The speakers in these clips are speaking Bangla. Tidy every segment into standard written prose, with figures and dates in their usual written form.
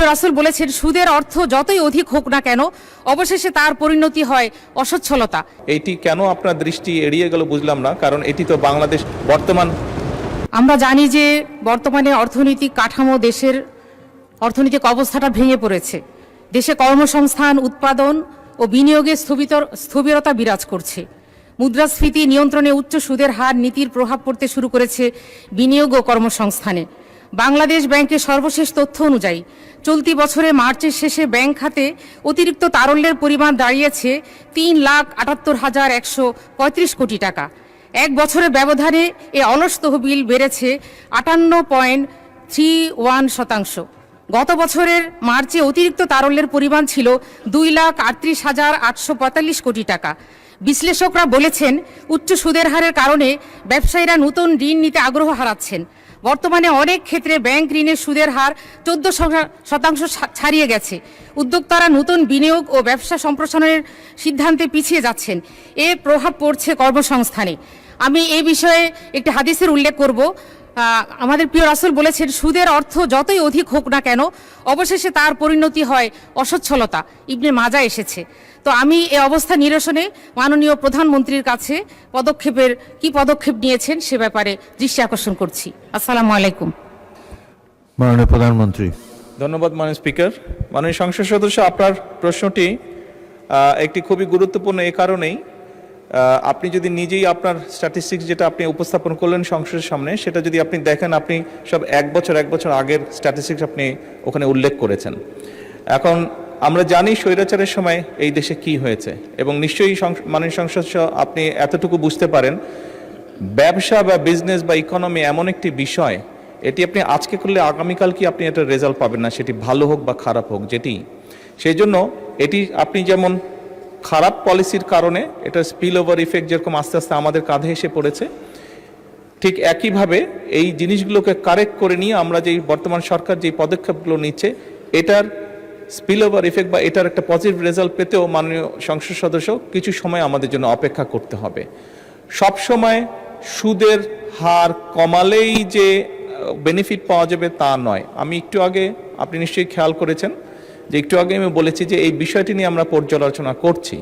প্রিয় রাসূল বলেছেন, সুদের অর্থ যতই অধিক হোক না কেন অবশেষে তার পরিণতি হয় অসচ্ছলতা। এইটি কেন আপনার দৃষ্টি এড়িয়ে গেল বুঝলাম না, কারণ এটি তো বাংলাদেশ বর্তমান। আমরা জানি যে বর্তমানে অর্থনৈতিক কাঠামো, দেশের অর্থনৈতিক অবস্থাটা ভেঙে পড়েছে। দেশে কর্মসংস্থান, উৎপাদন ও বিনিয়োগে স্থবিরতা বিরাজ করছে। মুদ্রাস্ফীতি নিয়ন্ত্রণে উচ্চ সুদের হার নীতির প্রভাব পড়তে শুরু করেছে বিনিয়োগ ও কর্মসংস্থানে। বাংলাদেশ ব্যাংকের সর্বশেষ তথ্য অনুযায়ী চলতি বছরে মার্চের শেষে ব্যাংক খাতে অতিরিক্ত তারল্যের পরিমাণ দাঁড়িয়েছে 3,78,135 কোটি টাকা। এক বছরের ব্যবধানে এ অলস তহবিল বেড়েছে 58.31%। গত বছরের মার্চে অতিরিক্ত তারল্যের পরিমাণ ছিল 2,38,845 কোটি টাকা। বিশ্লেষকরা বলেছেন, উচ্চ সুদের হারের কারণে ব্যবসায়ীরা নতুন ঋণ নিতে আগ্রহ হারাচ্ছেন। বর্তমানে অনেক ক্ষেত্রে ব্যাংক ঋণের সুদের হার 14% ছাড়িয়ে গেছে। উদ্যোক্তারা নতুন বিনিয়োগ ও ব্যবসা সম্প্রসারণের সিদ্ধান্তে পিছিয়ে যাচ্ছেন। এর প্রভাব পড়ছে কর্মসংস্থানে। আমি এই বিষয়ে একটি হাদিসের উল্লেখ করব। আমাদের প্রিয় রাসূল বলেছেন, সুদের অর্থ যতই অধিক হোক না কেন অবশেষে তার পরিণতি হয় অসচ্ছলতা। ইবনে মাজা এসেছে। তো আমি এই অবস্থা নিরসনে মাননীয় প্রধানমন্ত্রীর কাছে কি পদক্ষেপ নিয়েছেন সে ব্যাপারে দৃষ্টি আকর্ষণ করছি। আসসালামু আলাইকুম। মাননীয় প্রধানমন্ত্রী। ধন্যবাদ মাননীয় স্পিকার। মাননীয় সংসদ সদস্য, আপনার প্রশ্নটি একটি খুবই গুরুত্বপূর্ণ এই কারণেই, আপনি যদি নিজেই আপনার স্ট্যাটিস্টিক্স যেটা আপনি উপস্থাপন করলেন সংসদের সামনে, সেটা যদি আপনি দেখেন, আপনি সব এক বছর আগের স্ট্যাটিস্টিক্স আপনি ওখানে উল্লেখ করেছেন। এখন আমরা জানি স্বৈরাচারের সময় এই দেশে কি হয়েছে, এবং নিশ্চয়ই মাননীয় সংসদ আপনি এতটুকু বুঝতে পারেন, ব্যবসা বা বিজনেস বা ইকোনমি এমন একটি বিষয়, এটি আপনি আজকে করলে আগামীকাল কি আপনি এটার রেজাল্ট পাবেন না, সেটি ভালো হোক বা খারাপ হোক যেটি। সেই জন্য এটি আপনি যেমন খারাপ পলিসির কারণে এটা স্পিল ওভার ইফেক্ট যেরকম আস্তে আস্তে আমাদের কাঁধে এসে পড়েছে, ঠিক একইভাবে এই জিনিসগুলোকে কারেক্ট করে নিয়ে আমরা যেই বর্তমান সরকার যেই পদক্ষেপগুলো নিচ্ছে, এটার স্পিল ওভার ইফেক্ট বা এটার একটা পজিটিভ রেজাল্ট পেতেও মাননীয় সংসদ সদস্য কিছু সময় আমাদের জন্য অপেক্ষা করতে হবে। সব সময় সুদের হার কমালেই যে বেনিফিট পাওয়া যাবে তা নয়। আমি একটু আগে, আপনি নিশ্চয়ই খেয়াল করেছেন যে একটু আগে আমি বলেছি যে এই বিষয়টি নিয়ে আমরা পর্যালোচনা করছি।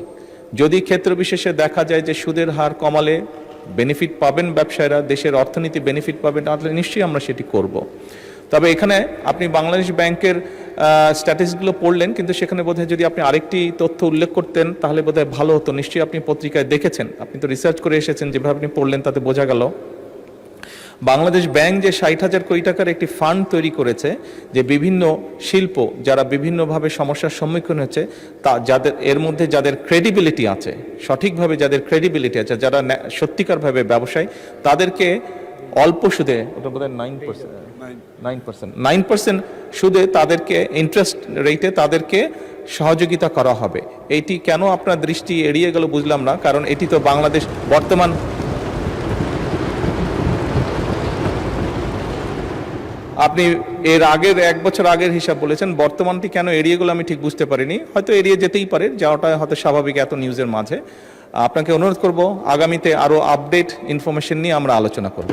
যদি ক্ষেত্র বিশেষে দেখা যায় যে সুদের হার কমালে বেনিফিট পাবেন ব্যবসায়ীরা, দেশের অর্থনীতি বেনিফিট পাবেন, তাহলে নিশ্চয়ই আমরা সেটি করব। তবে এখানে আপনি বাংলাদেশ ব্যাংকের স্ট্যাটিস্টিক্সগুলো পড়লেন, কিন্তু সেখানে বোধহয় যদি আপনি আরেকটি তথ্য উল্লেখ করতেন তাহলে বোধহয় ভালো হতো। নিশ্চয়ই আপনি পত্রিকায় দেখেছেন, আপনি তো রিসার্চ করে এসেছেন, যেভাবে আপনি পড়লেন তাতে বোঝা গেল বাংলাদেশ ব্যাংক যে 60,000 কোটি টাকার একটি ফান্ড তৈরি করেছে, যে বিভিন্ন শিল্প যারা বিভিন্নভাবে সমস্যার সম্মুখীন হচ্ছে, তা যাদের এর মধ্যে যাদের ক্রেডিবিলিটি আছে, সঠিকভাবে যাদের ক্রেডিবিলিটি আছে, যারা সত্যিকারভাবে ব্যবসায়ী, তাদেরকে অল্প সুদে, ওটা বোধহয় 9% সুদে তাদেরকে ইন্টারেস্ট রেটে তাদেরকে সহযোগিতা করা হবে। এইটি কেন আপনার দৃষ্টি এড়িয়ে গেল বুঝলাম না, কারণ এটি তো বাংলাদেশ বর্তমান। আপনি এর আগের এক বছর আগের হিসাব বলেছেন, বর্তমানটি কেন এড়িয়ে গেল আমি ঠিক বুঝতে পারিনি। হয়তো এড়িয়ে যেতেই পারে, যাওয়াটা হয়তো স্বাভাবিক এত নিউজের মাঝে। আপনাকে অনুরোধ করব আগামীতে আরও আপডেট ইনফরমেশন নিয়ে আমরা আলোচনা করব।